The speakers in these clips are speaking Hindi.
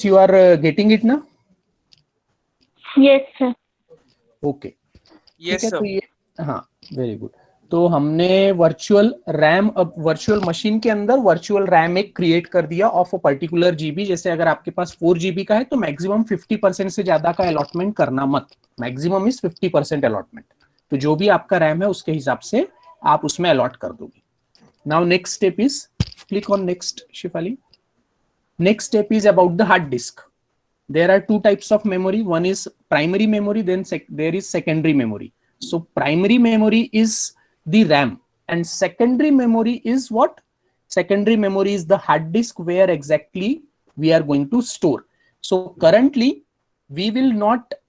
you are getting it ना? Yes, sir. ओके, ठीक Yes, है। sir. तो ये, हाँ, वेरी गुड। तो हमने वर्चुअल रैम, अब वर्चुअल मशीन के अंदर वर्चुअल रैम एक क्रिएट कर दिया ऑफ अ पर्टिकुलर जीबी। जैसे अगर आपके पास 4 GB का है तो मैक्सिमम 50% से ज्यादा का अलॉटमेंट करना मत, मैक्सिमम इज 50% अलॉटमेंट। तो जो भी आपका रैम है उसके हिसाब से आप उसमें अलॉट कर दोगे। Now next step is, click on next Shifali. Next step is about the hard disk. There are two types of memory. One is primary memory, then there is secondary memory. So primary memory is the RAM and secondary memory is what? Secondary memory is the hard disk where exactly we are going to store. So currently we will not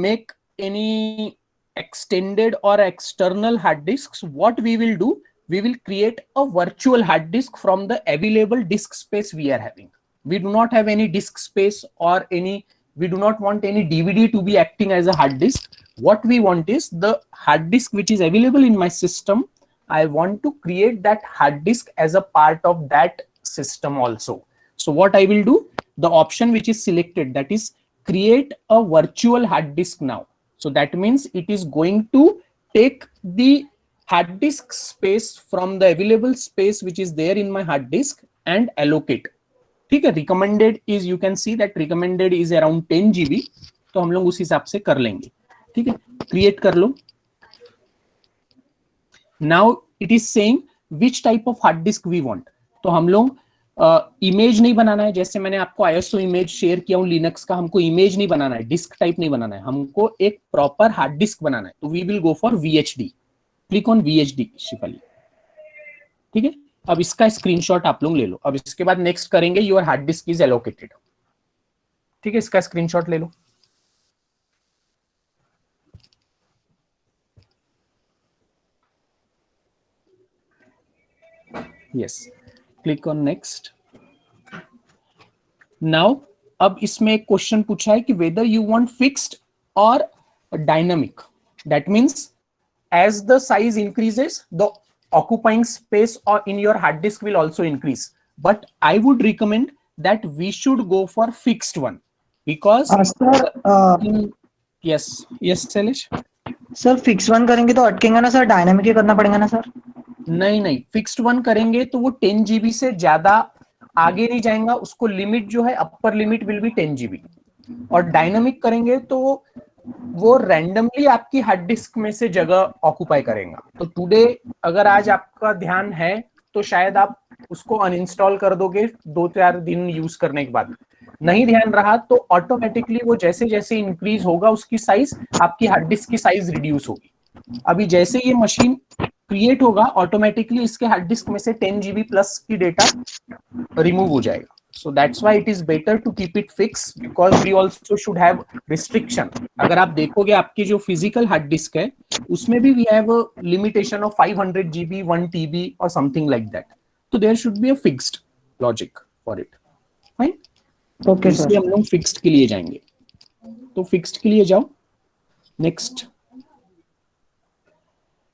make any extended or external hard disks. What we will do, we will create a virtual hard disk from the available disk space we are having. We do not have any disk space or any, we do not want any DVD to be acting as a hard disk. What we want is the hard disk which is available in my system. I want to create that hard disk as a part of that system also. So what I will do, the option which is selected, that is create a virtual hard disk now. So that means it is going to take the hard disk space from the available space which is there in my hard disk and allocate. ठीक है, recommended is, you can see that recommended is around 10 GB। तो हम लोग उस हिसाब से कर लेंगे। ठीक है, क्रिएट कर लो। Now it is saying which type of hard disk we want. तो हम लोग इमेज नहीं बनाना है, जैसे मैंने आपको आईएसओ इमेज शेयर किया हूं लिनक्स का, हमको इमेज नहीं बनाना है, डिस्क टाइप नहीं बनाना है, हमको एक प्रॉपर हार्ड डिस्क बनाना है। तो we will go for VHD। Click on VHD Shifali. ठीक है, अब इसका स्क्रीनशॉट आप लोग ले लो। अब इसके बाद नेक्स्ट करेंगे, your hard disk is allocated. ठीक है, इसका स्क्रीनशॉट ले लो। Yes, click on next. Now अब इसमें एक क्वेश्चन पूछा है कि वेदर यू वांट फिक्स्ड और dynamic. That means as the size increases, the occupying space or in your hard disk will also increase. But I would recommend that we should go for fixed one because sir yes, yes Shailesh, sir fix one करेंगे तो अटकेंगे ना सर, डायनामिक ही करना पड़ेगा ना सर? नहीं नहीं, फिक्स्ड वन करेंगे तो वो 10 GB से ज्यादा आगे नहीं जाएगा। उसको लिमिट जो है, upper limit will be 10 GB। और डायनामिक करेंगे तो वो रैंडमली आपकी हार्ड डिस्क में से जगह ऑक्युपाई करेगा। तो टुडे अगर आज आपका ध्यान है तो शायद आप उसको अनइंस्टॉल कर दोगे 2-4 दिन यूज करने के बाद। नहीं ध्यान रहा तो ऑटोमेटिकली वो जैसे जैसे इंक्रीज होगा उसकी साइज, आपकी हार्ड डिस्क की साइज रिड्यूस होगी। अभी जैसे ये मशीन क्रिएट होगा ऑटोमेटिकली इसके हार्ड डिस्क में से 10 GB प्लस की डेटा रिमूव हो जाएगा। So that's why it is better to keep it fixed because we also should have restriction. अगर आप देखोगे आपकी जो फिजिकल हार्ड डिस्क है उसमें भी we have a limitation of 500 GB, 1 TB or something like that. So there should be a fixed logic for it. Fine? Okay sir. इसलिए हम लोग फिक्स्ड के लिए जाएंगे। तो फिक्स्ड के लिए जाओ, next.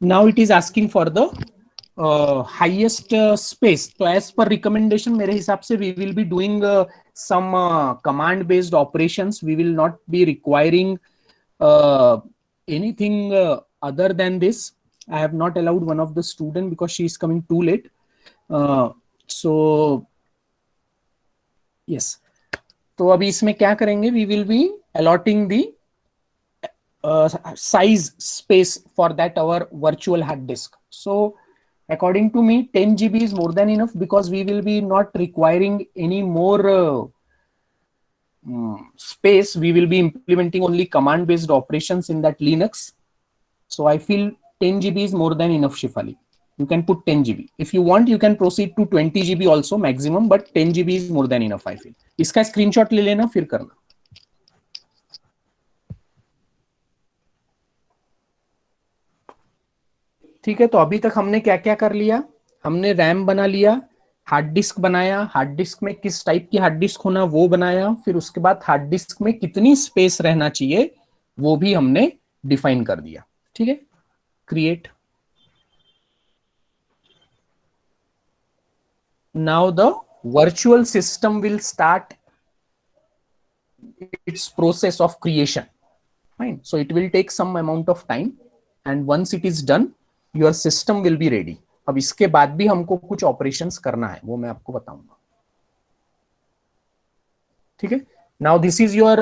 Now it is asking for the highest space. तो as per recommendation मेरे हिसाब से we will be doing some command based operations. We will not be requiring anything other than this. I have not allowed one of the student because she is coming too late. So yes, तो अभी इसमें क्या करेंगे, we will be allotting the size space for that our virtual hard disk. So according to me 10 GB is more than enough because we will be not requiring any more space. We will be implementing only command based operations in that Linux. So I feel 10 GB is more than enough, Shifali. You can put 10 GB. If you want you can proceed to 20 GB also maximum, but 10 GB is more than enough I feel. इसका screenshot ले लेना फिर करना। ठीक है, तो अभी तक हमने क्या क्या कर लिया, हमने रैम बना लिया, हार्ड डिस्क बनाया, हार्ड डिस्क में किस टाइप की हार्ड डिस्क होना वो बनाया, फिर उसके बाद हार्ड डिस्क में कितनी स्पेस रहना चाहिए वो भी हमने डिफाइन कर दिया। ठीक है, create. Now the virtual system will start its process of creation. Fine. So it will take some amount of time, and once it is done, your system will be ready. अब इसके बाद भी हमको कुछ ऑपरेशंस करना है, वो मैं आपको बताऊंगा. ठीक है. Now this is your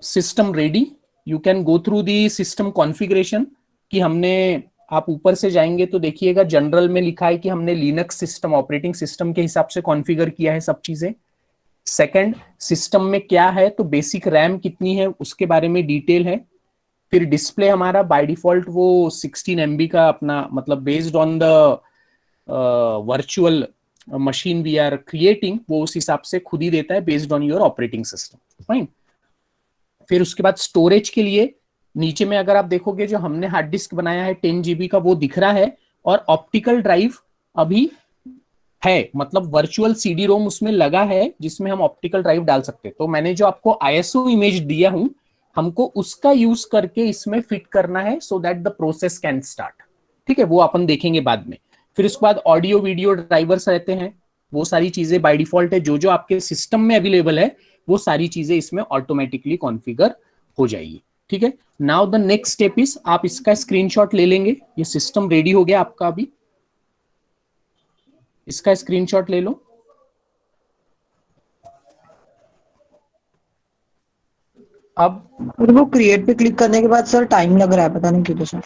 system ready. You can go through the system configuration. कि हमने, आप ऊपर से जाएंगे तो देखिएगा जनरल में लिखा है कि हमने लिनक्स सिस्टम ऑपरेटिंग सिस्टम के हिसाब से कॉन्फ़िगर किया है सब चीजें. सेकंड, सिस्टम में क्या है, तो बेसिक रैम कितनी है उसके बारे में डिटेल है. फिर डिस्प्ले हमारा बाय डिफॉल्ट वो 16 MB का अपना, मतलब based on the virtual machine we are creating, वो उस हिसाब से खुद ही देता है based on your operating system. Fine. फिर उसके बाद स्टोरेज के लिए नीचे में अगर आप देखोगे जो हमने हार्ड डिस्क बनाया है 10 GB का, वो दिख रहा है. और ऑप्टिकल ड्राइव अभी है, मतलब वर्चुअल CD रोम उसमें लगा है जिसमें हम ऑप्टिकल ड्राइव डाल सकते हैं. तो मैंने जो आपको ISO इमेज दिया हूं, हमको उसका यूज करके इसमें फिट करना है so that the process can start. ठीक है, वो अपन देखेंगे बाद में. फिर उसके बाद ऑडियो वीडियो ड्राइवर्स रहते हैं, वो सारी चीजें बाय डिफॉल्ट है, जो आपके सिस्टम में अवेलेबल है वो सारी चीजें इसमें ऑटोमेटिकली कॉन्फ़िगर हो जाएगी. ठीक है. Now the next step is, आप इसका स्क्रीनशॉट ले लेंगे. ये सिस्टम रेडी हो गया आपका, अभी इसका स्क्रीनशॉट ले लो. अब और वो क्रिएट पे क्लिक करने के बाद सर टाइम लग रहा है, पता नहीं क्यों तो सर.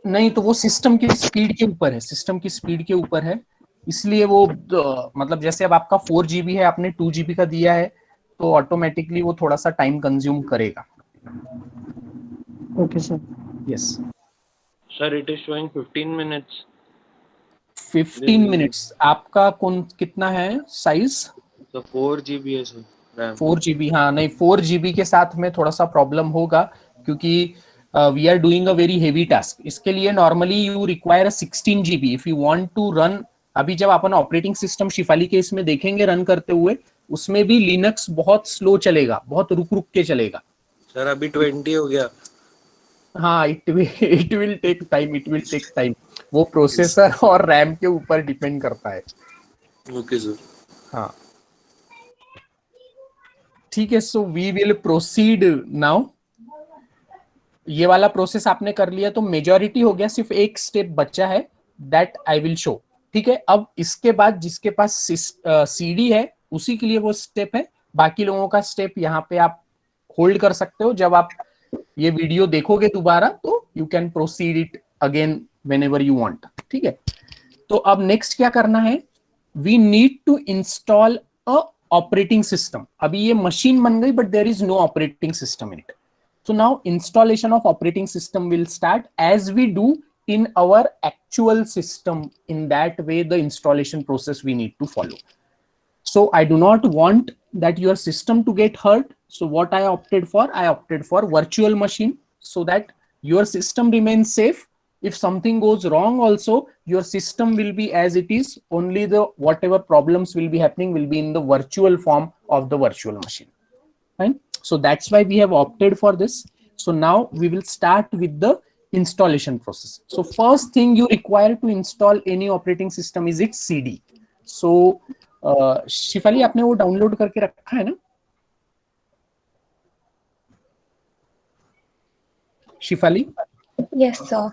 नहीं, तो वो सिस्टम की स्पीड के ऊपर है, सिस्टम की स्पीड के ऊपर है, इसलिए वो मतलब जैसे अब आपका 4 GB है, आपने 2 GB का दिया है, तो ऑटोमेटिकली वो थोड़ा सा टाइम कंज्यूम करेगा. Okay sir. Yes Sir, it is showing 15 minutes. 15 minutes. आपका कौन कितना है साइज? So 4 GB है sir. RAM. 4 GB. हाँ नहीं, 4 GB के साथ में थोड़ा सा प्रॉब्लम होगा, क्योंकि we are doing a very heavy task. इसके लिए normally you require 16 GB if you want to run. अभी जब अपन ऑपरेटिंग सिस्टम शिफाली के इसमें देखेंगे रन करते हुए, उसमें भी लिनक्स बहुत स्लो चलेगा, बहुत रुक रुक के चलेगा. Sir, अभी 20 हो गया. हाँ, it will take time, it will take time. वो प्रोसेसर और रैम के ऊपर डिपेंड करता है. Okay sir. हाँ ठीक है. So we will proceed now. ये वाला प्रोसेस आपने कर लिया तो मेजॉरिटी हो गया, सिर्फ एक स्टेप बचा है, दैट आई विल शो. ठीक है. अब इसके बाद जिसके पास CD है उसी के लिए वो स्टेप है. बाकी लोगों का स्टेप यहाँ पे आप होल्ड कर सकते हो. जब आप ये वीडियो देखोगे दोबारा तो you can proceed it again whenever you want. ठीक है. तो अब नेक्स्ट क्या करना है, we need to install a operating system. अभी ये मशीन बन गई but there is no operating system in it. So now installation of operating system will start as we do in our actual system. In that way, the installation process we need to follow. So I do not want that your system to get hurt. So what I opted for virtual machine, so that your system remains safe. If something goes wrong also, your system will be as it is. Only the whatever problems will be happening will be in the virtual form of the virtual machine. Fine. So that's why we have opted for this. So now we will start with the installation process. So first thing you require to install any operating system is its CD. So Shifali आपने वो डाउनलोड करके रखा है ना शिफाली? Yes, sir.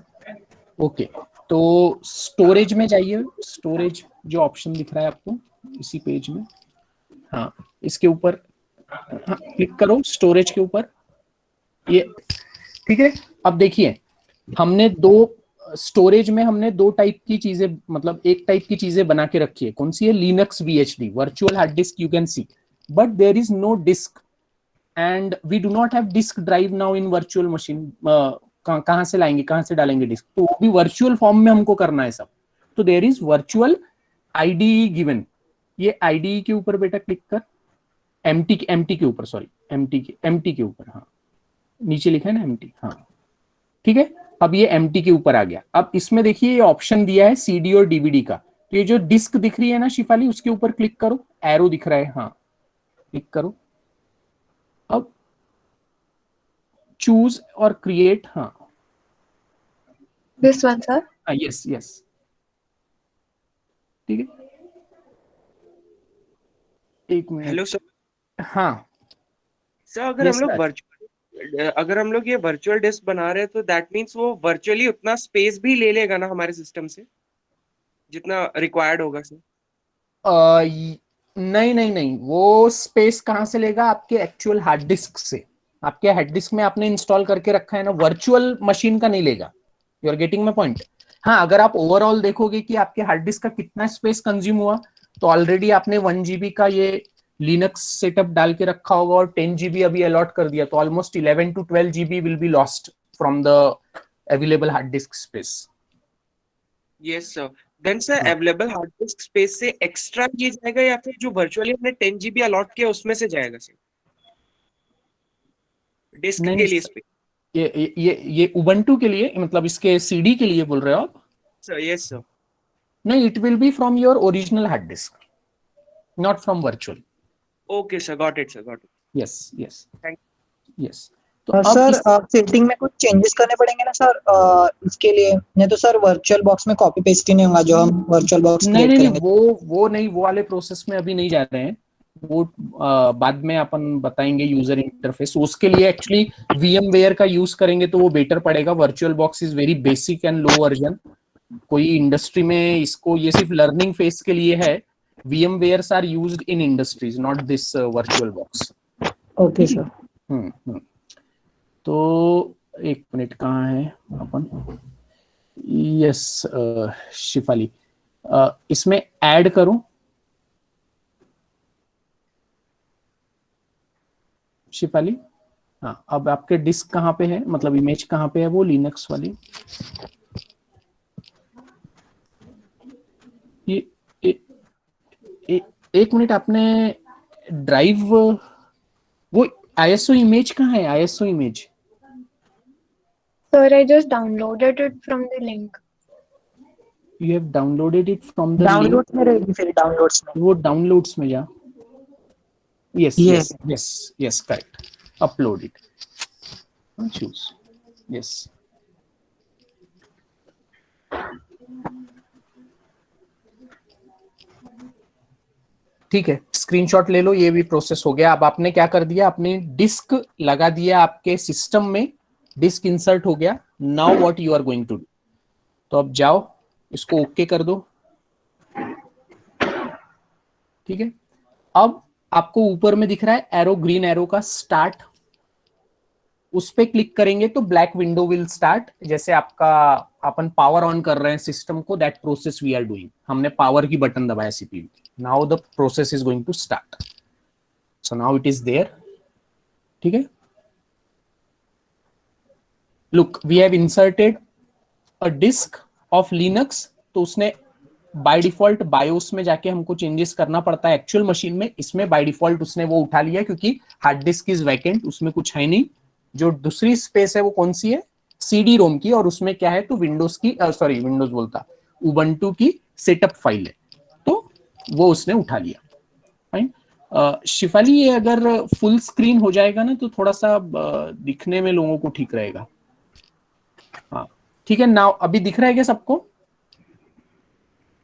ओके. तो स्टोरेज में जाइए. स्टोरेज जो ऑप्शन दिख रहा है आपको इसी पेज में, हाँ इसके ऊपर हाँ क्लिक करो, स्टोरेज के ऊपर. ये ठीक है. अब देखिए हमने दो स्टोरेज में हमने दो टाइप की चीजें, मतलब एक टाइप की चीजें बना के रखी है. कौन सी है? Linux VHD, virtual hard disk you can see. But there is no disk and we do not have disk drive now in virtual machine. कहां से लाएंगे, कहां से डालेंगे डिस्क? तो वो भी वर्चुअल फॉर्म में हमको करना है सब. तो there is virtual IDE given. ये IDE के ऊपर बेटा क्लिक कर. एमटी के ऊपर, सॉरी एमटी के ऊपर, हाँ नीचे लिखा है ना एमटी. हाँ ठीक है. अब ये एमटी के ऊपर आ गया. अब इसमें देखिए ये ऑप्शन दिया है CD और DVD का. तो ये जो डिस्क दिख रही है ना शिफाली, उसके ऊपर क्लिक करो. एरो दिख रहा है, हाँ क्लिक करो. अब चूज और क्रिएट, हाँ This one, sir. Yes yes ठीक है. एक मिनट. Hello sir. हाँ सर Yes, Raj. अगर हम लोग ये वर्चुअल डिस्क बना रहे हैं तो दैट मीन्स वो वर्चुअली उतना स्पेस भी ले लेगा ना हमारे सिस्टम से जितना रिक्वायर्ड होगा सर। नहीं नहीं नहीं, वो स्पेस कहाँ से लेगा? आपके एक्चुअल हार्ड डिस्क से। आपके हार्ड डिस्क में आपने इंस्टॉल करके रखा है ना, वर्चुअल मशीन का नहीं लेगा। You are getting my point? हाँ, अगर आप ओवरऑल देखोगे कि आपके हार्ड डिस्क का कितना स्पेस कंज्यूम हुआ, तो ऑलरेडी आपने 1 GB का ये लिनक्स सेटअप डाल के रखा होगा और 10 GB अभी अलॉट कर दिया, तो almost 11 to 12 GB will be lost from the available hard disk space. Yes sir. Then sir available hard disk space से एक्स्ट्रा किया जाएगा या फिर जो वर्चुअली हमने 10 GB अलॉट किया उसमें से जाएगा सर डिस्क नहीं के लिए नहीं, स्पेस? ये उबंटू के लिए, मतलब इसके सीडी के लिए बोल रहे हो आप? Sir yes sir. नहीं, it will be from your original hard disk, not from virtual. Okay sir, got it sir, got it. Yes yes Thank yes. तो अब सर इस, सेटिंग में कुछ चेंजेस करने पड़ेंगे ना सर इसके लिए? नहीं तो सर वर्चुअल बॉक्स में कॉपी पेस्ट ही नहीं होगा जो हम वर्चुअल बॉक्स नहीं क्रिएट नहीं नहीं, करेंगे। वो नहीं, वो वाले प्रोसेस में अभी नहीं जा रहे हैं। वो बाद में अपन बताएंगे यूजर इंटरफेस। उसके लिए एक्चुअली VMware का यूज करेंगे तो वो बेटर पड़ेगा। Virtual box is very basic and low version. कोई इंडस्ट्री में इसको, ये सिर्फ लर्निंग फेज के लिए है। VMwares are used in industries, not this virtual box. Okay sir. तो एक मिनट, कहाँ है अपन? यस, शिफाली, इसमें ऐड करूं? शिफाली, हाँ, अब आपके डिस्क कहाँ पे है, मतलब इमेज कहाँ पे है वो लिनक्स वाली? ये एक मिनट, आपने ड्राइव, वो ISO इमेज कहाँ है? ISO image Sir, I just downloaded it from the link. you have downloaded it from the link? Downloads में रहेगी फिर, डाउनलोड्स में। वो डाउनलोड्स में जा। yes ये yes yes yes, correct. Upload it, choose, yes. ठीक है, स्क्रीनशॉट ले लो। ये भी प्रोसेस हो गया। अब आपने क्या कर दिया, आपने डिस्क लगा दिया आपके सिस्टम में, डिस्क इंसर्ट हो गया। Now what you are going to do, तो अब जाओ इसको ओके कर दो। ठीक है, अब आपको ऊपर में दिख रहा है एरो, ग्रीन एरो का स्टार्ट, उस पे क्लिक करेंगे तो ब्लैक विंडो विल स्टार्ट। जैसे आपका, अपन पावर ऑन कर रहे हैं सिस्टम को, that process we are doing. हमने पावर की बटन दबाया CPU। Now the process is going to start. So now it is there. ठीक है, look, we have inserted a disk of Linux. तो उसने बाय डिफॉल्ट बायोस में जाके हमको चेंजेस करना पड़ता है एक्चुअल मशीन में। इसमें बाय डिफॉल्ट उसने वो उठा लिया, क्योंकि हार्ड डिस्क इज वैकेंट, उसमें कुछ है नहीं। जो दूसरी स्पेस है वो कौन सी है? CD-ROM की। और उसमें क्या है, तो विंडोज की, सॉरी विंडोज बोलता, उबंटू की सेटअप फाइल है, तो वो उसने उठा लिया। फाइन। शिफाली, ये अगर फुल स्क्रीन हो जाएगा ना तो थोड़ा सा दिखने में लोगों को ठीक रहेगा। हाँ ठीक है, नाउ अभी दिख रहा है क्या सबको?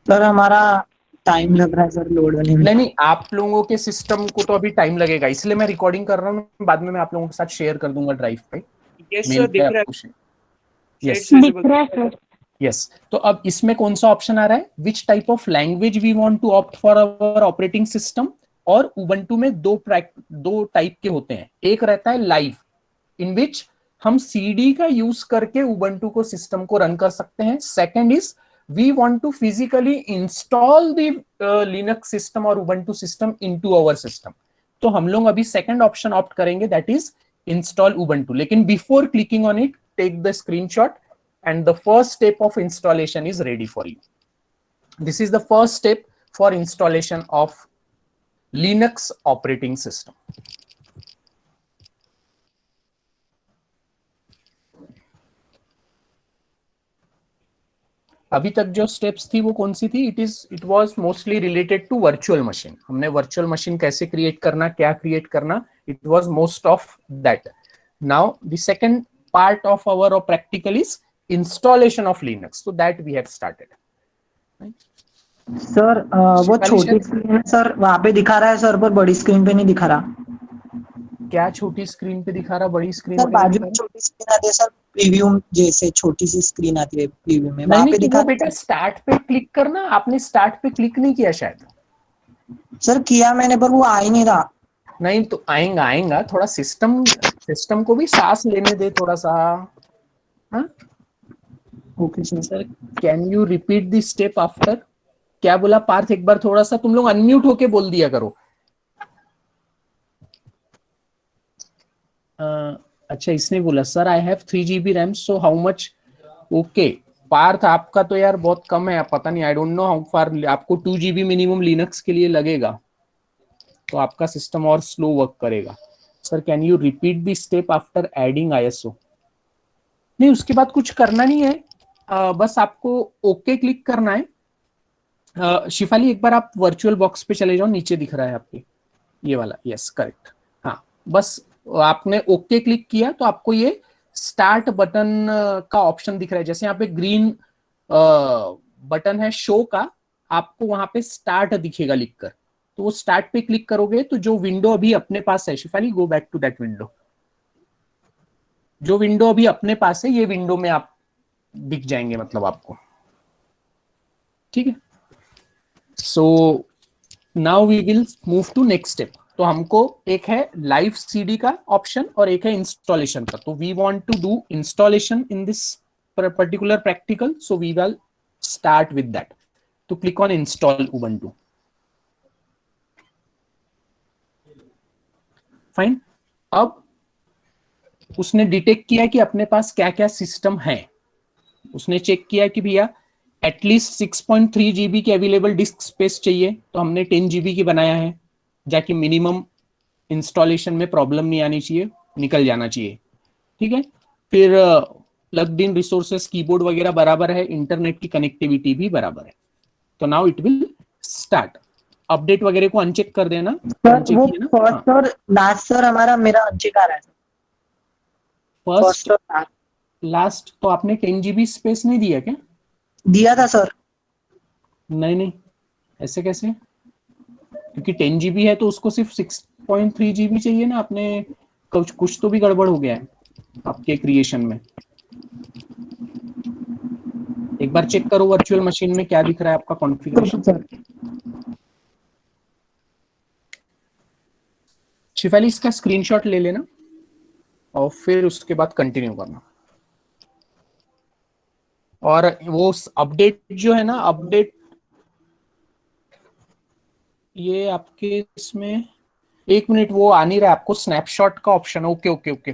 सर हमारा टाइम लग रहा है सर लोड होने में। नहीं, आप लोगों के सिस्टम को तो अभी टाइम लगेगा, इसलिए मैं रिकॉर्डिंग कर रहा हूँ। बाद में मैं आप लोगों के साथ शेयर कर दूंगा ड्राइव पे, यस मेल सर, पे दिख रहा आपको। है। यस दिख रहा है सर। यस। तो अब इसमें कौन सा ऑप्शन आ रहा है? Which type of language we want to opt for our operating system. और उबंटू में दो टाइप के होते हैं। एक रहता है लाइव, इन विच हम CD का यूज करके उबंटू को सिस्टम को रन कर सकते हैं। Second is we want to physically install the Linux system और Ubuntu system into our system. तो हम लोग अभी सेकंड ऑप्शन ऑप्ट करेंगे, दैट इज इंस्टॉल उबंटू। लेकिन before clicking on it, take the screenshot and the first step of installation is ready for you. This is the first step for installation of Linux operating system. अभी तक जो स्टेप्स थी वो कौन सी थी? It was mostly related to virtual machine. हमने वर्चुअल मशीन कैसे क्रिएट करना, क्या क्रिएट करना, it was most of that. Now the second part of our practical is installation of Linux, so that we have started. Sir वो छोटी स्क्रीन है सर, वहाँ पे दिखा रहा है सर, पर बड़ी स्क्रीन पे नहीं दिखा रहा। क्या छोटी स्क्रीन पे दिखा रहा, बड़ी स्क्रीन सर पे बाजू दिखा में रहा? छोटी स्क्रीन आती है सर, प्रीव्यू जैसे छोटी सी स्क्रीन आती है प्रीव्यू में, नहीं वहां नहीं, पे तो दिखा वो बेटा स्टार्ट पे क्लिक करना, आपने स्टार्ट पे क्लिक नहीं किया शायद। सर किया मैंने, पर वो आ ही नहीं रहा। नहीं तो आएगा आएगा, थोड़ा सिस्टम सिस्टम को भी सांस लेने दे थोड़ा सा। हाँ okay sir. Sir, can you repeat the step after? क्या बोला पार्थ, एक बार थोड़ा सा तुम लोग अनम्यूट होके बोल दिया करो। अच्छा इसने बोला sir I have 3 GB RAM, so how much? Okay Parth, आपका तो यार बहुत कम है, पता नहीं, I don't know how far, आपको 2 GB मिनिमम लिनक्स के लिए लगेगा, तो आपका सिस्टम और स्लो वर्क करेगा। Sir can you repeat the step after adding ISO? नहीं उसके बाद कुछ करना नहीं है, बस आपको ओके क्लिक करना है। शिफाली एक बार आप वर्चुअल बॉक्स पे चले जाओ, नीचे दिख रहा है आपके ये वाला, यस करेक्ट। हाँ बस आपने ओके क्लिक किया तो आपको ये स्टार्ट बटन का ऑप्शन दिख रहा है, जैसे यहाँ पे ग्रीन बटन है शो का, आपको वहां पे स्टार्ट दिखेगा लिखकर, तो वो स्टार्ट पे क्लिक करोगे तो जो विंडो अभी अपने पास है, Shifali go back to that window, जो विंडो अभी अपने पास है ये विंडो में आप दिख जाएंगे मतलब आपको, ठीक है। So now we will move to next step. तो हमको एक है लाइव सीडी का ऑप्शन और एक है इंस्टॉलेशन का, तो we want to do installation in this particular practical, so we will start with that. तो click on install Ubuntu. Fine, अब उसने डिटेक्ट किया कि अपने पास क्या क्या सिस्टम है, उसने चेक किया कि भैया एटलीस्ट 6.3 GB की अवेलेबल डिस्क स्पेस चाहिए, तो हमने 10 GB की बनाया है, जाकि मिनिमम इंस्टॉलेशन में प्रॉब्लम नहीं आनी चाहिए, निकल जाना चाहिए, ठीक है। फिर प्लग्ड इन रिसोर्सेस, कीबोर्ड वगैरह बराबर है, इंटरनेट की कनेक्टिविटी भी बराबर है। तो now it will start. Update वगैरह को अनचेक कर देना, सर अनचेक वो किया ना? फर्स्ट और लास्ट सर हमारा मेरा अनचेक आ रहा है। फर्स्ट फर्स्ट और लास्ट लास्ट तो आपने 10 GB स्पेस नहीं दिया क्या? दिया था सर। नहीं नहीं, ऐसे कैसे? क्योंकि 10 GB है तो उसको सिर्फ 6.3 GB चाहिए ना, आपने कुछ तो भी गड़बड़ हो गया है आपके क्रिएशन में। एक बार चेक करो वर्चुअल मशीन में क्या दिख रहा है आपका कॉन्फ़िगरेशन। सर शिफाली इसका स्क्रीनशॉट ले लेना और फिर उसके बाद कंटिन्यू करना। और वो अपडेट जो है ना, अपडेट ये आपके इसमें, एक मिनट वो आ नहीं रहा है आपको, स्नैपशॉट का ऑप्शन, ओके ओके ओके,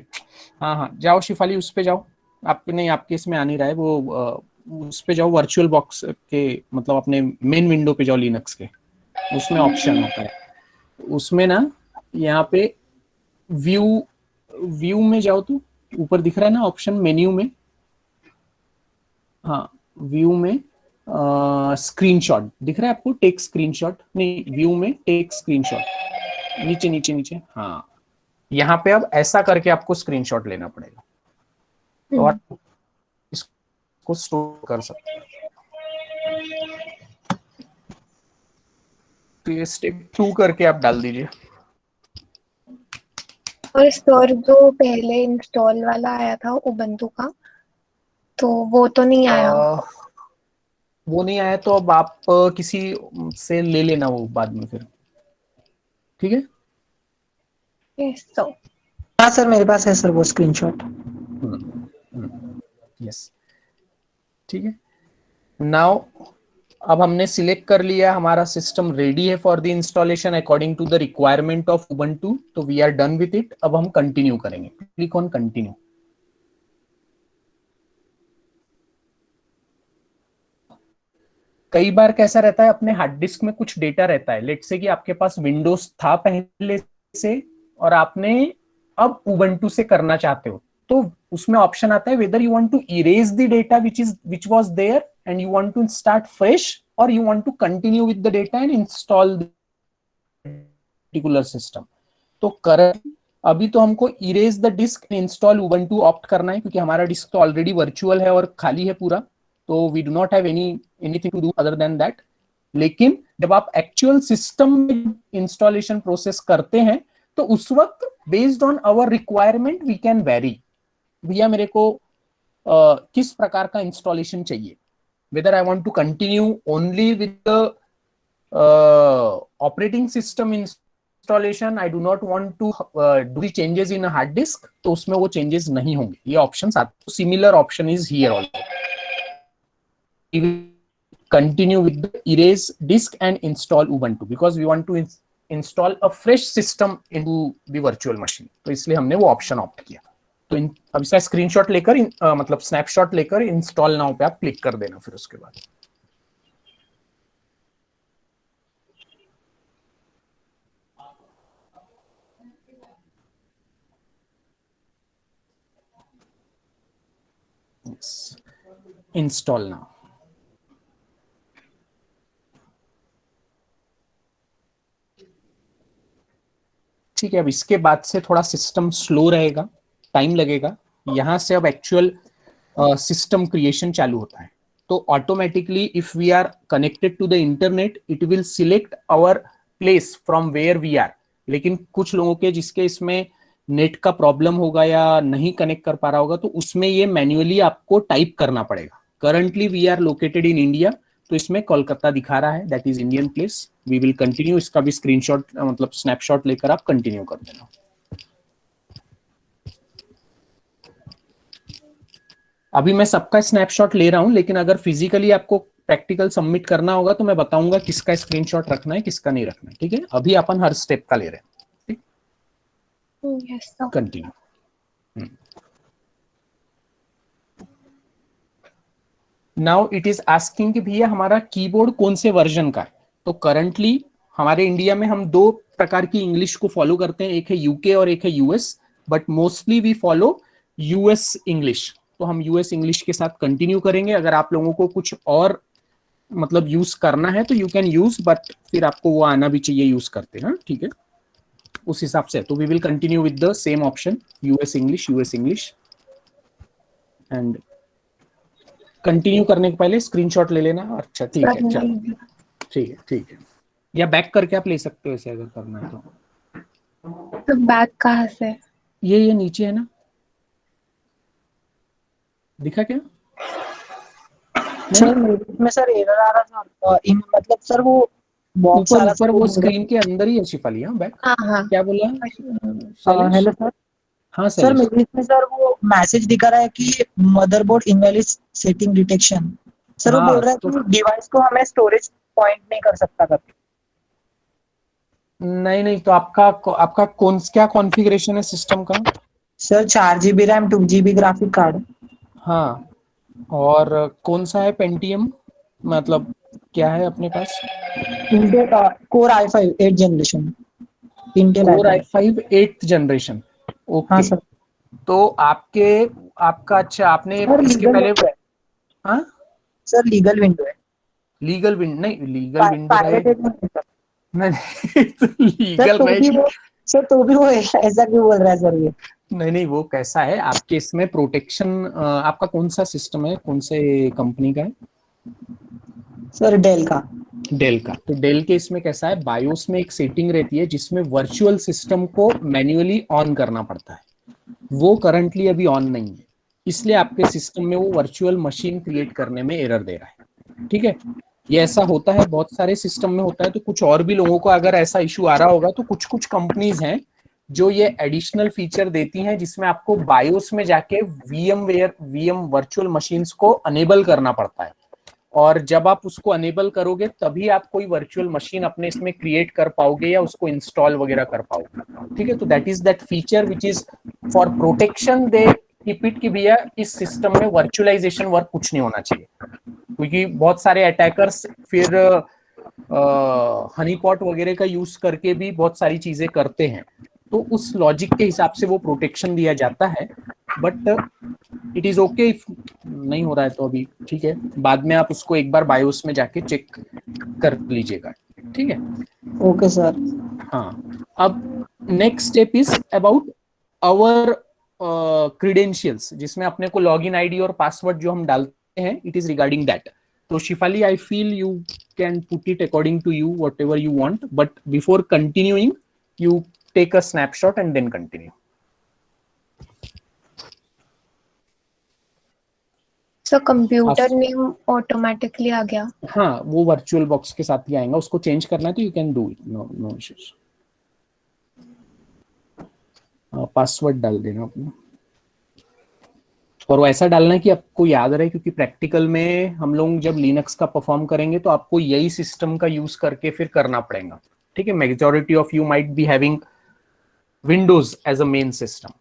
हाँ हाँ जाओ शिफाली उस पे जाओ, आपके नहीं आपके इसमें आ नहीं रहा है वो, उस पे जाओ वर्चुअल बॉक्स के, मतलब अपने मेन विंडो पे जाओ लिनक्स के, उसमें ऑप्शन होता है, उसमें ना यहाँ पे व्यू व्यू में जाओ तो ऊपर दिख रहा है ना ऑप्शन मेन्यू में, हाँ व्यू में स्क्रीनशॉट दिख रहा है आपको, टेक स्क्रीनशॉट, नहीं व्यू में टेक स्क्रीनशॉट, नीचे नीचे नीचे, हाँ यहाँ पे अब ऐसा करके आपको स्क्रीनशॉट लेना पड़ेगा, तो आप इसको स्टोर कर सकते हैं। तो ये स्टेप 2 करके आप डाल दीजिए। और सर जो पहले इंस्टॉल वाला आया था उबंटू का, तो वो तो नहीं आया। वो नहीं आया तो अब आप किसी से ले लेना वो बाद में फिर, ठीक है। Yes sir. हाँ सर मेरे पास है सर वो स्क्रीनशॉट। यस ठीक है। नाउ अब हमने सिलेक्ट कर लिया, हमारा सिस्टम रेडी है for the installation according to the requirement of Ubuntu, तो we are done with it. अब हम कंटिन्यू करेंगे, क्लिक ऑन कंटिन्यू। कई बार कैसा रहता है, अपने हार्ड डिस्क में कुछ डेटा रहता है, लेट्स से कि आपके पास विंडोज था पहले से और आपने अब उबंटू से करना चाहते हो, तो उसमें ऑप्शन आता है whether you want to erase the data which was there and you want to start fresh और you want to continue with the data and install the particular system. तो करंट अभी तो हमको erase the disk and install Ubuntu opt करना है, क्योंकि हमारा डिस्क तो ऑलरेडी वर्चुअल है और खाली है पूरा, तो we do not have anything to do other than that. लेकिन जब आप एक्चुअल सिस्टम में इंस्टॉलेशन प्रोसेस करते हैं तो उस वक्त based on our requirement we can vary, भैया मेरे को किस प्रकार का इंस्टॉलेशन चाहिए, whether I want to continue only with the operating system installation, I do not want to do the changes in a hard disk, तो उसमें वो changes नहीं होंगे, ये options आते हैं. Similar option is here also. We will continue with the erase disk and install Ubuntu because we want to install a fresh system into the virtual machine. तो इसलिए हमने वो option opt किया. तो अब इसका स्क्रीनशॉट लेकर मतलब स्नैपशॉट लेकर इंस्टॉल नाउ पे आप क्लिक कर देना. फिर उसके बाद इंस्टॉल नाउ. ठीक है, अब इसके बाद से थोड़ा सिस्टम स्लो रहेगा, टाइम लगेगा. यहां से अब एक्चुअल सिस्टम क्रिएशन चालू होता है. तो automatically if we are connected to the internet it will select our place from where we are. लेकिन कुछ लोगों के जिसके इसमें नेट का प्रॉब्लम होगा या नहीं कनेक्ट कर पा रहा होगा तो उसमें ये मैन्युअली आपको टाइप करना पड़ेगा. Currently we are located in India, तो इसमें कोलकाता दिखा रहा है, that is Indian place. We will continue. इसका भी स्क्रीनशॉट मतलब स्नैपशॉट लेकर आप कंटिन्यू कर देना. अभी मैं सबका स्नैपशॉट ले रहा हूं, लेकिन अगर फिजिकली आपको प्रैक्टिकल सबमिट करना होगा तो मैं बताऊंगा किसका स्क्रीनशॉट रखना है किसका नहीं रखना है. ठीक है, अभी अपन हर स्टेप का ले रहे हैं. ठीक, yes sir. Continue. Now it is asking कि भैया हमारा कीबोर्ड कौन से वर्जन का है. तो करंटली हमारे इंडिया में हम दो प्रकार की इंग्लिश को फॉलो करते हैं, एक है यूके और एक है US, but mostly we follow US English. तो हम यूएस इंग्लिश के साथ कंटिन्यू करेंगे. अगर आप लोगों को कुछ और मतलब यूज करना है तो यू कैन यूज, बट फिर आपको वो आना भी चाहिए यूज करते हैं. ठीक है, उस हिसाब से. तो we will continue with the same option, US English. And continue करने के पहले स्क्रीनशॉट ले लेना. अच्छा ठीक है, चलो ठीक है. या बैक करके आप ले सकते हो ऐसे अगर करना है तो बैक कहाँ से? ये नीचे है ना, दिखा क्या? सर में सर एरर आ रहा था. मतलब सर वो बॉक्स ऊपर वो स्क्रीन के अंदर ही है शिफाली. हाँ बैक. हाँ. क्या बोला? Hello sir. हाँ सर मेरे इसमें सर वो मैसेज दिखा रहा है कि motherboard invalid setting detection. Sir वो बोल रहा है कि डिवाइस को हमें स्टोरेज पॉइंट नहीं कर सकता करके. नहीं, तो आपका क्या कॉन्फ़िगरेशन है सिस्टम का? Sir 4 GB RAM 2 GB graphic card. हाँ, और कौन सा है? पेंटियम मतलब क्या है अपने पास? Intel core i5 8th generation. Intel core i5 8th generation. Okay. हाँ सर. तो आपका अच्छा, आपने इसके पहले हाँ सर लीगल विंडो है. लीगल विंडो है नहीं तो लीगल नहीं सर. तो भी वो ऐसा क्यों बोल रहा है सर? ये नहीं, वो कैसा है आपके इसमें प्रोटेक्शन. आपका कौन सा सिस्टम है, कौन से कंपनी का है? सर डेल का. तो डेल के इसमें कैसा है, बायोस में एक सेटिंग रहती है जिसमें वर्चुअल सिस्टम को मैन्युअली ऑन करना पड़ता है. वो करंटली अभी ऑन नहीं है, इसलिए आपके सिस्टम में वो वर्चुअल मशीन क्रिएट करने में एरर दे रहा है. ठीक है, ये ऐसा होता है, बहुत सारे सिस्टम में होता है. तो कुछ और भी लोगों को अगर ऐसा इशू आ रहा होगा तो कुछ कंपनीज हैं जो ये एडिशनल फीचर देती हैं जिसमें आपको बायोस में जाके वीएम वर्चुअल मशीन्स को अनेबल करना पड़ता है. और जब आप उसको अनेबल करोगे तभी आप कोई वर्चुअल मशीन अपने इसमें क्रिएट कर पाओगे या उसको इंस्टॉल वगैरह कर पाओगे. ठीक है, तो that is that feature which is for protection. They keep it कि भैया इस सिस्टम में वर्चुअलाइजेशन वर्क कुछ नहीं होना चाहिए, क्योंकि बहुत सारे अटैकर्स फिर हनीपॉट वगैरह का यूज करके भी बहुत सारी चीजें करते हैं. तो उस लॉजिक के हिसाब से वो प्रोटेक्शन दिया जाता है. But it is okay if नहीं हो रहा है तो अभी ठीक है, बाद में आप उसको एक बार बायोस में जाके चेक कर लीजिएगा. ठीक है, ओके सर. हाँ, अब next step is about our credentials, जिसमें अपने को लॉगिन आईडी और पासवर्ड जो हम डालते हैं, इट इज रिगार्डिंग दैट. तो Shifali, I feel you can put it according to you whatever you want, but before continuing you take a snapshot and then continue. Sir computer name automatically आ गया. हाँ, वो वर्चुअल बॉक्स के साथ ही आएगा. उसको चेंज करना है तो you can do it, no issues. Password डाल देना अपना, और वैसा डालना है कि आपको याद रहे, क्योंकि प्रैक्टिकल में हम लोग जब लिनक्स का परफॉर्म करेंगे तो आपको यही सिस्टम का यूज करके फिर करना पड़ेगा. ठीक है, majority of you might be having windows as a main system,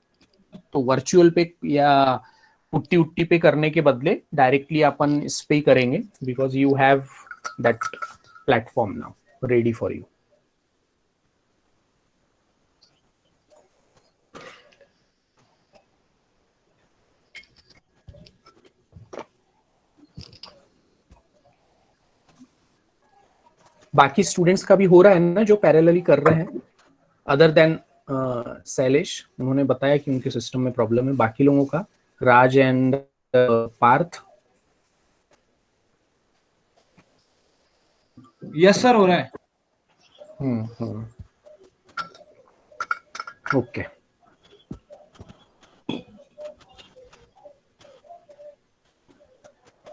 तो वर्चुअल पे या पुट्टी उट्टी पे करने के बदले डायरेक्टली अपन इस पे ही करेंगे, because you have that platform now ready for you. बाकी स्टूडेंट्स का भी हो रहा है ना जो पैरेलली कर रहे हैं, अदर देन शैलेश, उन्होंने बताया कि उनके सिस्टम में प्रॉब्लम है. बाकी लोगों का, राज एंड पार्थ. यस सर, हो रहा है. Okay.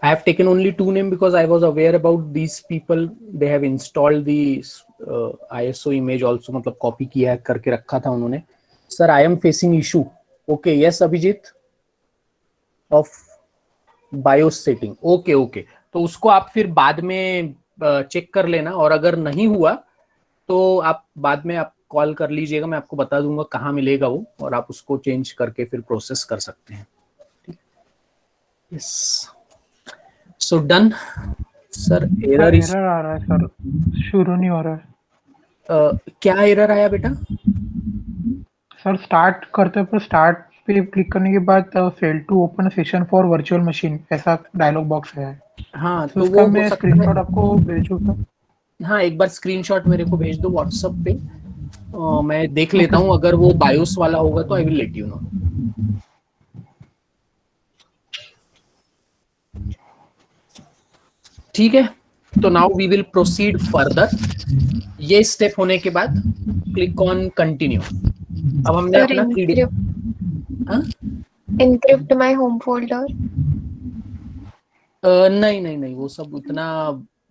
I have taken only 2 names because I was aware about these people. They have installed the ISO image also, मतलब कॉपी किया करके रखा था उन्होंने. Sir, I am facing issue. Okay, yes, Abhijit, of BIOS setting. Okay. तो उसको आप फिर बाद में चेक कर लेना, और अगर नहीं हुआ तो आप बाद में आप कॉल कर लीजिएगा, मैं आपको बता दूंगा कहाँ मिलेगा वो, और आप उसको चेंज करके फिर प्रोसेस कर सकते हैं. Yes, so done. Sir error आ रहा है सर, शुरू नहीं हो रहा है. क्या एरर आया बेटा? सर स्टार्ट करते पर स्टार्ट पे क्लिक करने के बाद fail to open session for virtual machine ऐसा डायलॉग बॉक्स है. हाँ, तो उसका मैं स्क्रीनशॉट आपको भेजूँ तो? हाँ, एक बार स्क्रीनशॉट मेरे को भेज दो व्हाट्सएप पे, मैं देख लेता हूँ. अगर वो बायोस वाला होगा तो I will let you know. ठीक है, तो now we will proceed further. ये स्टेप होने के बाद क्लिक ऑन कंटिन्यू. अब हमने अपना 3D encrypt my home folder. नहीं, वो सब उतना,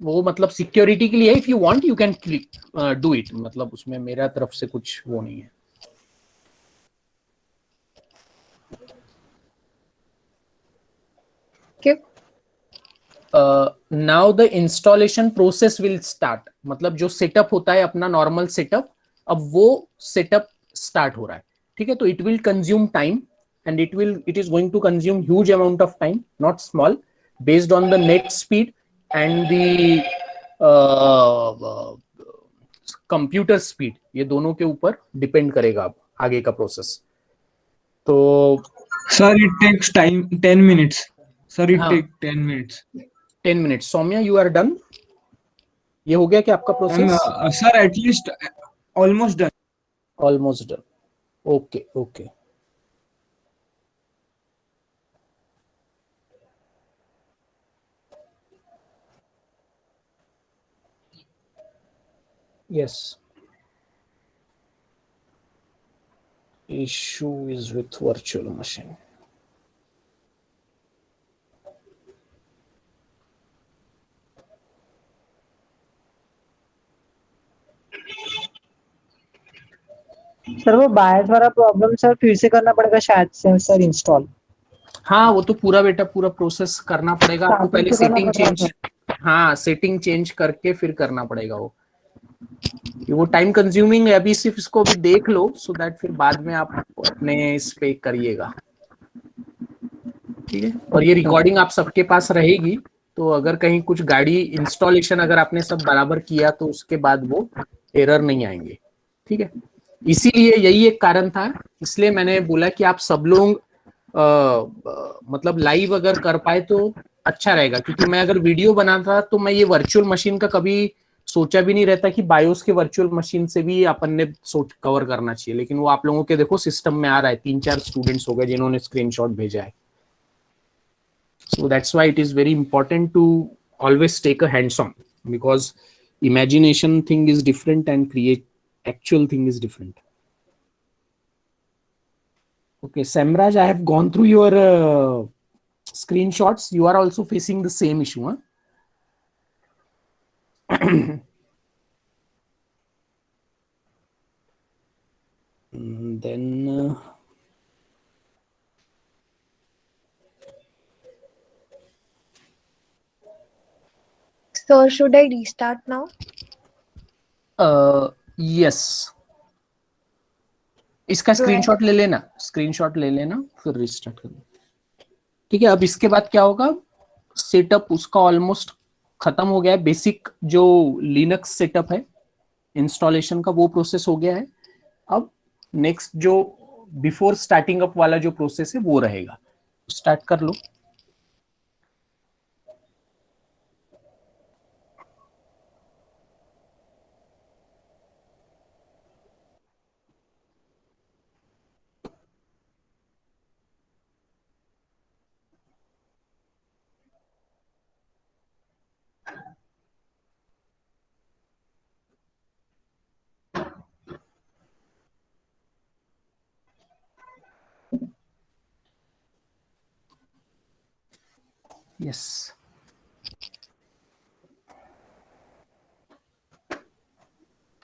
वो मतलब सिक्योरिटी के लिए. If you want you can click do it, मतलब उसमें मेरा तरफ से कुछ वो नहीं है. Now the installation process will start. मतलब जो सेटअप होता है अपना नॉर्मल सेटअप, अब वो सेटअप स्टार्ट हो रहा है. ठीक है, तो it will consume time, and it is going to consume huge amount of time, not small, based on the net speed and the computer speed. ये दोनों के ऊपर डिपेंड करेगा अब आगे का प्रोसेस. तो sir it takes time 10 minutes. Sir it take 10 minutes. 10 minutes. Saumya, you are done? ये हो गया क्या आपका process? Sir at least almost done. Almost done. Okay. Yes. Issue is with virtual machine. Sir वो बायस वाला प्रॉब्लम सर फिर से करना पड़ेगा शायद से सर इंस्टॉल. हाँ, वो तो पूरा बेटा पूरा प्रोसेस करना पड़ेगा आपको. पहले सेटिंग चेंज, हाँ सेटिंग चेंज करके फिर करना पड़ेगा वो टाइम कंज्यूमिंग है. अभी सिर्फ इसको भी देख लो, सो दैट फिर बाद में आप अपने इस पे करिएगा. ठीक है, और ये रिकॉर्डिंग आप सबके पास रहेगी, तो अगर कहीं कुछ गाड़ी इंस्टॉलेशन अगर आपने सब बराबर किया तो उसके बाद वो एरर नहीं आएंगे. ठीक है, इसीलिए यही एक कारण था, इसलिए मैंने बोला कि आप सब लोग मतलब लाइव अगर कर पाए तो अच्छा रहेगा. क्योंकि मैं अगर वीडियो बनाता तो मैं ये वर्चुअल मशीन का कभी सोचा भी नहीं रहता कि बायोस के वर्चुअल मशीन से भी अपन ने सोच कवर करना चाहिए. लेकिन वो आप लोगों के देखो सिस्टम में आ रहा है. 3-4 स्टूडेंट्स हो गए जिन्होंने स्क्रीनशॉट भेजा है. So that's why it is very important to always take a hands-on, because imagination thing is different and create actual thing is different. Okay, Samraj, I have gone through your screenshots. You are also facing the same issue, huh? Then So should I restart now? yes. इसका स्क्रीनशॉट ले लेना, स्क्रीनशॉट ले लेना, फिर रिस्टार्ट कर दो। ठीक है, अब इसके बाद क्या होगा, सेटअप उसका ऑलमोस्ट खत्म हो गया है। बेसिक जो लिनक्स सेटअप है इंस्टॉलेशन का वो प्रोसेस हो गया है। अब नेक्स्ट जो बिफोर स्टार्टिंग अप वाला जो प्रोसेस है वो रहेगा। स्टार्ट कर लो। यस,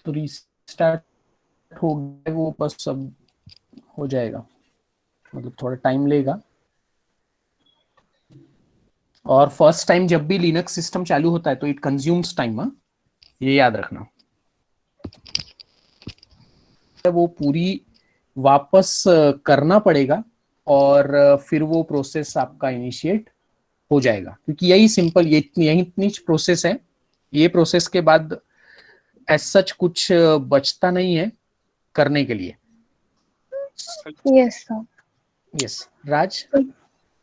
तो रिस्टार्ट हो गया वो, बस सब हो जाएगा, मतलब थोड़ा टाइम लेगा। और फर्स्ट टाइम जब भी लिनक्स सिस्टम चालू होता है तो इट कंज्यूम्स टाइम, ये याद रखना। वो पूरी वापस करना पड़ेगा और फिर वो प्रोसेस आपका इनिशिएट हो जाएगा, क्योंकि यही सिंपल, यही इतनी प्रोसेस है। ये प्रोसेस के बाद एज सच कुछ बचता नहीं है करने के लिए। Yes sir. यस राज।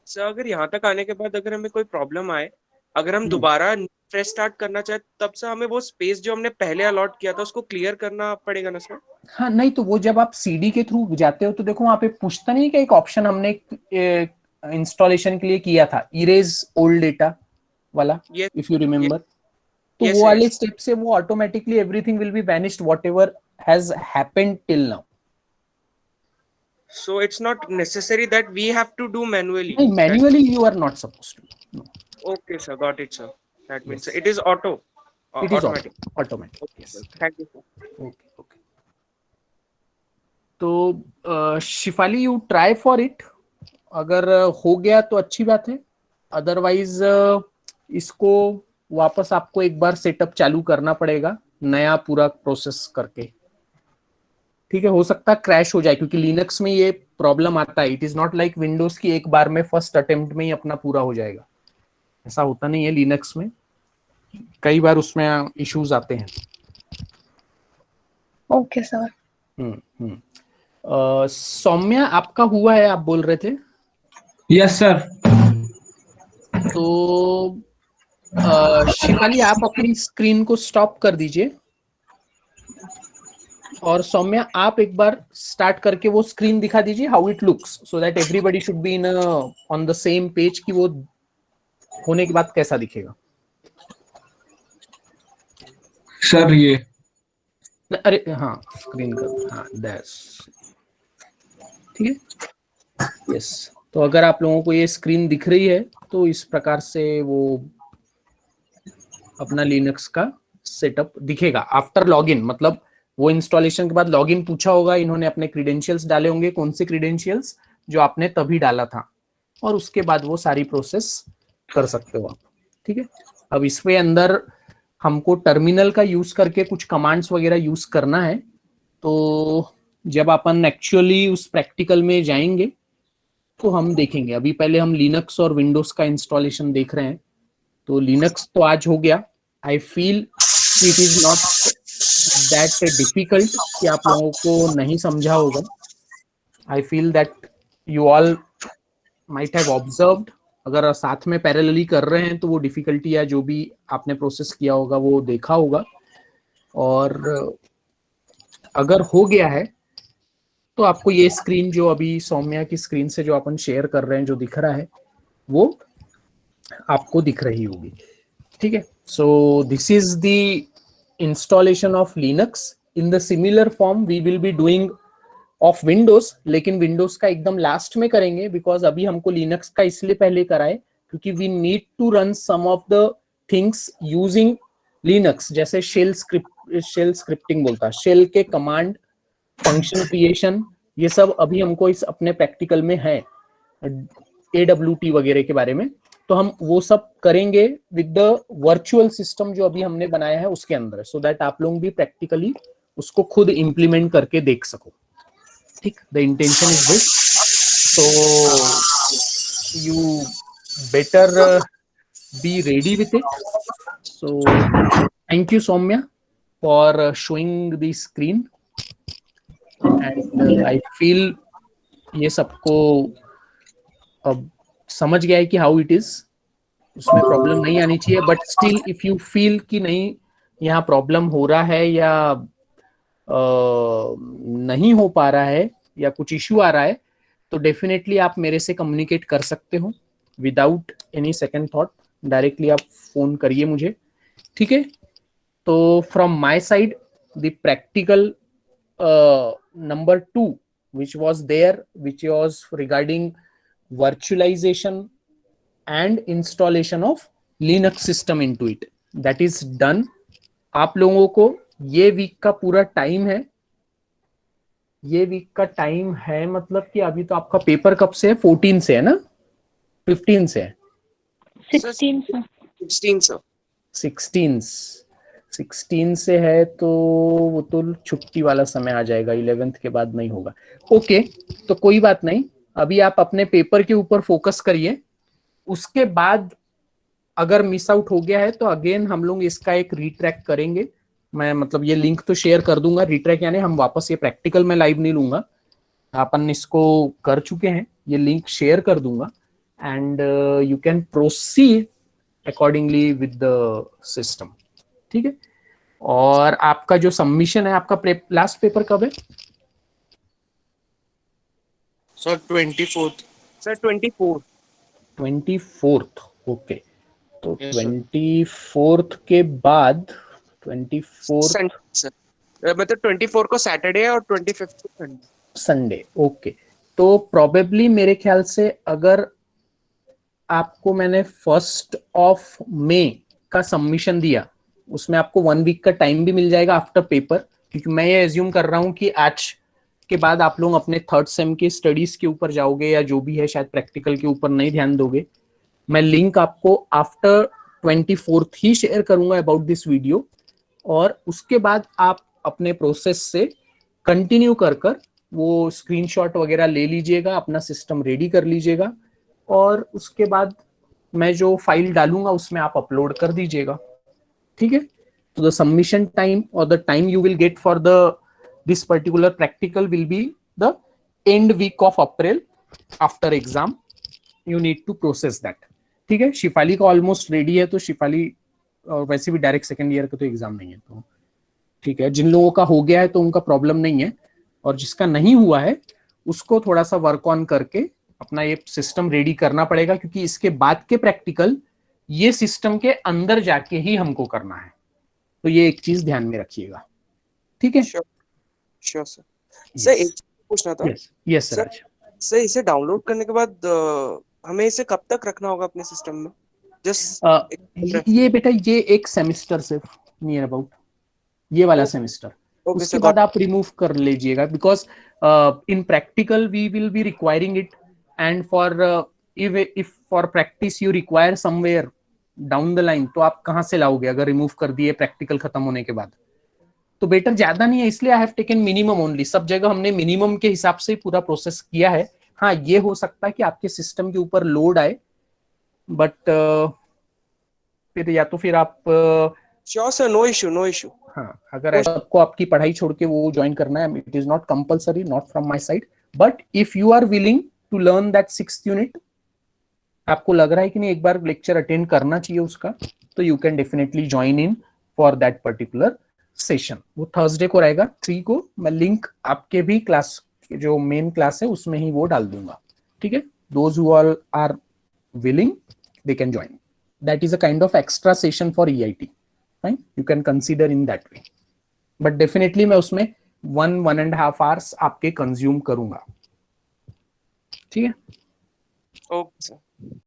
सर अगर यहाँ तक आने के बाद अगर हमें कोई प्रॉब्लम आए, अगर हम दोबारा फ्रेश स्टार्ट करना चाहे, तब से हमें वो स्पेस जो हमने पहले अलॉट किया था उसको क्लियर करना पड़ेगा ना सर? हाँ नहीं, तो वो जब आप सीडी के थ्रू जाते हो तो देखो वहां पे पूछता नहीं कि एक ऑप्शन हमने इंस्टॉलेशन के लिए किया था, इरेज ओल्ड डेटा वाला, इफ यू रिमेम्बर। तो वो वाले स्टेप से वो automatically everything will be vanished whatever has happened till now. So it's not necessary that we have to do manually. नहीं, manually you are not supposed to. No. Okay sir, got it sir. That means Yes. it is auto. It is automatic. automatic. Okay, Yes. sir. Thank you sir. Okay. तो Shifali you try for it, अगर हो गया तो अच्छी बात है, अदरवाइज इसको वापस आपको एक बार सेटअप चालू करना पड़ेगा नया पूरा प्रोसेस करके। ठीक है, हो सकता है क्रैश हो जाए, क्योंकि लिनक्स में ये प्रॉब्लम आता है। It is not like Windows की एक बार में फर्स्ट अटेम्प्ट में ही अपना पूरा हो जाएगा, ऐसा होता नहीं है। लिनक्स में कई बार उसमें इश्यूज आते हैं। Okay sir. सौम्या आपका हुआ है, आप बोल रहे थे? Yes sir. तो शिफाली आप अपनी स्क्रीन को स्टॉप कर दीजिए, और सौम्या आप एक बार स्टार्ट करके वो स्क्रीन दिखा दीजिए, how it looks, so that everybody should be in on the same page कि वो होने के बाद कैसा दिखेगा। सर ये, अरे हाँ, स्क्रीन का, हाँ दैट्स ठीक है। यस, तो अगर आप लोगों को ये स्क्रीन दिख रही है तो इस प्रकार से वो अपना लिनक्स का सेटअप दिखेगा आफ्टर लॉगिन। मतलब वो इंस्टॉलेशन के बाद लॉगिन पूछा होगा, इन्होंने अपने क्रीडेंशियल्स डाले होंगे, कौन से क्रीडेंशियल्स जो आपने तभी डाला था, और उसके बाद वो सारी प्रोसेस कर सकते हो आप। ठीक है, अब इसमें अंदर हमको टर्मिनल का यूज करके कुछ कमांड्स वगैरह यूज करना है। तो जब अपन एक्चुअली उस प्रैक्टिकल में जाएंगे तो हम देखेंगे। अभी पहले हम लिनक्स और विंडोज का इंस्टॉलेशन देख रहे हैं। तो लिनक्स तो आज हो गया। I feel it is not that difficult कि आप लोगों को नहीं समझा होगा। I feel that you all might have observed, अगर साथ में पैरेलली कर रहे हैं तो वो डिफिकल्टी या जो भी आपने प्रोसेस किया होगा वो देखा होगा। और अगर हो गया है तो आपको ये स्क्रीन जो अभी सौम्या की स्क्रीन से जो अपन शेयर कर रहे हैं जो दिख रहा है वो आपको दिख रही होगी। ठीक है, so this is the installation of Linux. In the similar form we will be doing of Windows, लेकिन विंडोज का एकदम लास्ट में करेंगे बिकॉज अभी हमको लिनक्स का इसलिए पहले कराए क्योंकि we need to run some of the things using Linux, जैसे शेल स्क्रिप्टिंग बोलता है, शेल के कमांड, फंक्शन क्रिएशन, ये सब अभी हमको इस अपने प्रैक्टिकल में है, AWT वगैरह के बारे में, तो हम वो सब करेंगे विद द वर्चुअल सिस्टम जो अभी हमने बनाया है उसके अंदर, सो दैट आप लोग भी प्रैक्टिकली उसको खुद इम्प्लीमेंट करके देख सको। ठीक, the intention is this, so you better be ready with it. So thank you Soumya for showing the screen, and I feel ये सबको अब समझ गया है कि हाउ इट इज, उसमें प्रॉब्लम नहीं आनी चाहिए, but still if you feel कि नहीं यहाँ प्रॉब्लम हो रहा है या नहीं हो पा रहा है या कुछ इश्यू आ रहा है, तो डेफिनेटली आप मेरे से कम्युनिकेट कर सकते हो without any second thought, directly आप फोन करिए मुझे, ठीक है। तो from my side the practical number 2 which was there, which was regarding virtualization and installation of Linux system into it, that is done. आप लोगों को ये वीक का पूरा टाइम है, ये वीक का टाइम है, मतलब कि अभी तो आपका पेपर कब से है, 14 से है ना, 15 से है, 16 से है, तो वो तो छुट्टी वाला समय आ जाएगा, 11th के बाद नहीं होगा। ओके, तो कोई बात नहीं, अभी आप अपने पेपर के ऊपर फोकस करिए, उसके बाद अगर मिस आउट हो गया है तो अगेन हम लोग इसका एक रीट्रैक करेंगे। मैं मतलब ये लिंक तो शेयर कर दूंगा, रीट्रैक यानी हम वापस ये प्रैक्टिकल में लाइव नहीं लूंगा, अपन इसको कर चुके हैं, ये लिंक शेयर कर दूंगा and you can proceed accordingly with the system, ठीक है। और आपका जो सबमिशन है, आपका लास्ट पेपर कब है sir? 24th sir 24th। Okay, तो Yes, sir. 24th के बाद 24 मतलब 24 को सैटरडे है और 25 को संडे, ओके। तो प्रोबेबली मेरे ख्याल से अगर आपको मैंने 1 मई का सबमिशन दिया, उसमें आपको 1 वीक का टाइम भी मिल जाएगा आफ्टर पेपर, क्योंकि मैं ये एज्यूम कर रहा हूँ कि आज के बाद आप लोग अपने 3rd सेम की स्टडीज के ऊपर जाओगे या जो भी है, शायद प्रैक्टिकल के ऊपर नहीं ध्यान दोगे। मैं लिंक आपको आफ्टर 24th ही शेयर करूंगा अबाउट दिस वीडियो, और उसके बाद आप अपने प्रोसेस से कंटिन्यू कर वो स्क्रीनशॉट वगैरह ले लीजिएगा, अपना सिस्टम रेडी कर लीजिएगा, और उसके बाद मैं जो फाइल डालूंगा उसमें आप अपलोड कर दीजिएगा, ठीक है। तो द सबमिशन टाइम और the time you will get for the this particular practical will be the end week of April after exam, you need to process that, ठीक है। शिफाली का ऑलमोस्ट रेडी है, तो शिफाली वैसे भी डायरेक्ट सेकेंड ईयर का तो एग्जाम नहीं है, तो ठीक है। जिन लोगों का हो गया है तो उनका प्रॉब्लम नहीं है, और जिसका नहीं हुआ है उसको थोड़ा सा वर्क ऑन करके अपना ये सिस्टम रेडी करना पड़ेगा, क्योंकि इसके बाद के प्रैक्टिकल ये सिस्टम के अंदर जाके ही हमको करना है, तो ये एक चीज ध्यान में रखिएगा, ठीक है। Sure sir. सर एक चीज पूछना था। यस सर, सर इसे डाउनलोड करने के बाद हमें इसे कब तक रखना होगा अपने सिस्टम में? जस्ट ये बेटा, ये एक सेमेस्टर सिर्फ नियर अबाउट, ये वाला सेमेस्टर, उसके बाद आप रिमूव कर लीजिएगा, because in practical we will be requiring it, and for if for practice you require somewhere down the line, तो आप कहाँ से लाओगे अगर रिमूव कर दिए प्रैक्टिकल खत्म होने के बाद? तो बेटर ज्यादा नहीं है, इसलिए I have taken minimum only. सब जगह हमने मिनिमम के हिसाब से पूरा प्रोसेस किया है। हाँ, ये हो सकता है कि आपके सिस्टम के ऊपर लोड आए, बट फिर या तो फिर आप श्योर सर, नो इशू। हाँ, अगर ऐसा आपको आपकी पढ़ाई छोड़ के वो ज्वाइन करना है, it is not compulsory, not from my side, but if you are willing to learn that 6th unit, आपको लग रहा है कि नहीं एक बार लेक्चर अटेंड करना चाहिए उसका, तो you can definitely join in for that particular session. वो थर्सडे को रहेगा 3 को। मैं लिंक आपके भी क्लास जो मेन क्लास है उसमें ही वो डाल दूंगा, ठीक है। Those who all are willing they can join, that is a kind of extra session for EIT, fine, you can consider in that way, but definitely मैं उसमें 1.5 आवर्स आपके कंज्यूम करूंगा। ठीक है। Okay sir.